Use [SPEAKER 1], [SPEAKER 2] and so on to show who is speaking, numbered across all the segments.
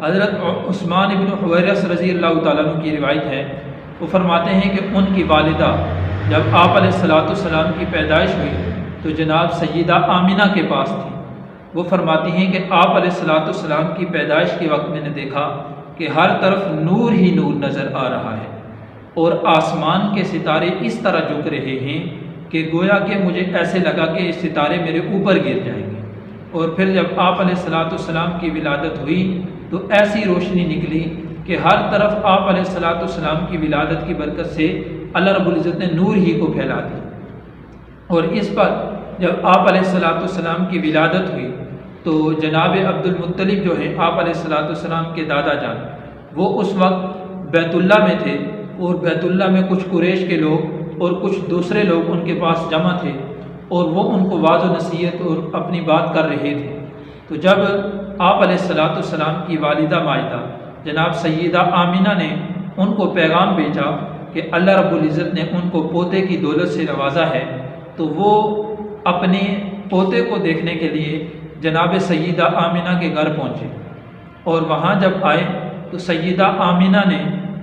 [SPEAKER 1] حضرت عثمان ابن حویرث رضی اللہ تعالیٰ عنہ کی روایت ہے، وہ فرماتے ہیں کہ ان کی والدہ جب آپ علیہ الصلاۃ والسلام کی پیدائش ہوئی تو جناب سیدہ آمنہ کے پاس تھی۔ وہ فرماتی ہیں کہ آپ علیہ الصلاۃ والسلام کی پیدائش کے وقت میں نے دیکھا کہ ہر طرف نور ہی نور نظر آ رہا ہے اور آسمان کے ستارے اس طرح جھک رہے ہیں کہ گویا کہ مجھے ایسے لگا کہ یہ ستارے میرے اوپر گر جائیں گے۔ اور پھر جب آپ علیہ الصلاۃ والسلام کی ولادت ہوئی تو ایسی روشنی نکلی کہ ہر طرف آپ علیہ الصلاۃ والسلام کی ولادت کی برکت سے اللہ رب العزت نے نور ہی کو پھیلا دیا۔ اور اس پر جب آپ علیہ الصلاۃ والسلام کی ولادت ہوئی تو جناب عبد المطلب جو ہیں آپ علیہ الصلاۃ والسلام کے دادا جان، وہ اس وقت بیت اللہ میں تھے، اور بیت اللہ میں کچھ قریش کے لوگ اور کچھ دوسرے لوگ ان کے پاس جمع تھے اور وہ ان کو واعظ و نصیحت اور اپنی بات کر رہے تھے۔ تو جب آپ علیہ الصلاۃ والسلام کی والدہ ماجدہ جناب سیدہ آمنہ نے ان کو پیغام بھیجا کہ اللہ رب العزت نے ان کو پوتے کی دولت سے نوازا ہے، تو وہ اپنے پوتے کو دیکھنے کے لیے جناب سیدہ آمنہ کے گھر پہنچے، اور وہاں جب آئے تو سیدہ آمنہ نے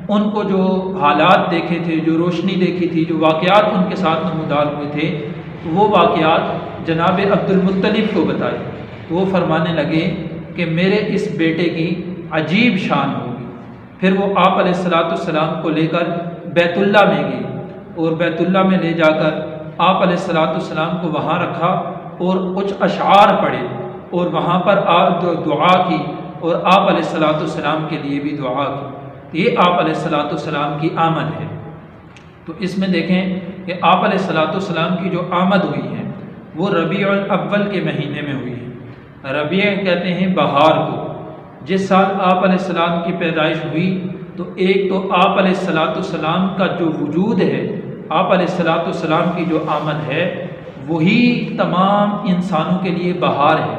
[SPEAKER 1] ان کو جو حالات دیکھے تھے، جو روشنی دیکھی تھی، جو واقعات ان کے ساتھ نمودار ہوئے تھے، وہ واقعات جناب عبد المطلب کو بتائے۔ تو وہ فرمانے لگے کہ میرے اس بیٹے کی عجیب شان ہوگی۔ پھر وہ آپ علیہ الصلاۃ والسلام کو لے کر بیت اللہ میں گئے، اور بیت اللہ میں لے جا کر آپ علیہ الصلاۃ والسلام کو وہاں رکھا اور کچھ اشعار پڑھے، اور وہاں پر آپ دعا کی، اور آپ علیہ الصلاۃ والسلام کے لیے بھی دعا کی۔ یہ آپ علیہ الصلاۃ والسلام کی آمد ہے۔ تو اس میں دیکھیں کہ آپ علیہ الصلاۃ والسلام کی جو آمد ہوئی ہے وہ ربیع الاول کے مہینے میں ہوئی ہے۔ ربیع کہتے ہیں بہار کو۔ جس سال آپ علیہ السلام کی پیدائش ہوئی تو ایک تو آپ علیہ الصلاۃ والسلام کا جو وجود ہے، آپ علیہ الصلاۃ والسلام کی جو آمد ہے، وہی تمام انسانوں کے لیے بہار ہے،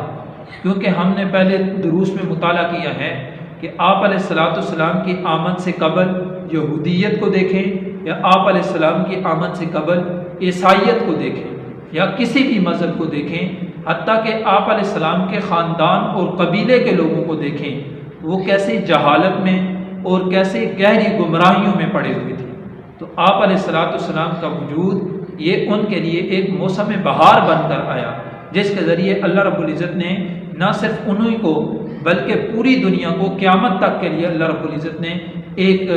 [SPEAKER 1] کیونکہ ہم نے پہلے دروس میں مطالعہ کیا ہے کہ آپ علیہ الصلاۃ والسلام کی آمد سے قبل یہودیت کو دیکھیں یا آپ علیہ السلام کی آمد سے قبل عیسائیت کو دیکھیں یا کسی بھی مذہب کو دیکھیں، حتیٰ کہ آپ علیہ السلام کے خاندان اور قبیلے کے لوگوں کو دیکھیں، وہ کیسی جہالت میں اور کیسی گہری گمراہیوں میں پڑے ہوئے تھے۔ تو آپ علیہ الصلاۃ والسلام کا وجود یہ ان کے لیے ایک موسم بہار بن کر آیا، جس کے ذریعے اللہ رب العزت نے نہ صرف انہی کو بلکہ پوری دنیا کو قیامت تک کے لیے اللہ رب العزت نے ایک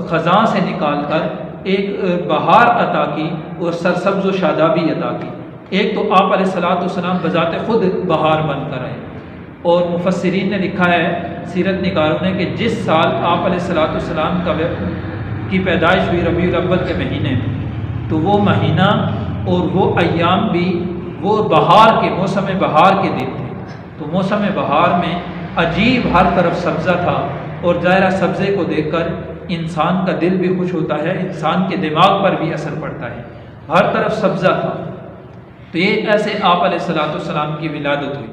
[SPEAKER 1] خزاں سے نکال کر ایک بہار عطا کی اور سرسبز و شادابی عطا کی۔ ایک تو آپ علیہ الصلاۃ والسلام بذات خود بہار بن کر آئے، اور مفسرین نے لکھا ہے، سیرت نگاروں نے، کہ جس سال آپ علیہ الصلاۃ والسلام کی پیدائش ہوئی ربیع الاول کے مہینے میں، تو وہ مہینہ اور وہ ایام بھی وہ بہار کے موسم بہار کے دن تھے۔ تو موسم بہار میں عجیب ہر طرف سبزہ تھا، اور ظاہرہ سبزے کو دیکھ کر انسان کا دل بھی خوش ہوتا ہے، انسان کے دماغ پر بھی اثر پڑتا ہے، ہر طرف سبزہ تھا۔ تو یہ ایسے آپ علیہ الصلاۃ والسلام کی ولادت ہوئی۔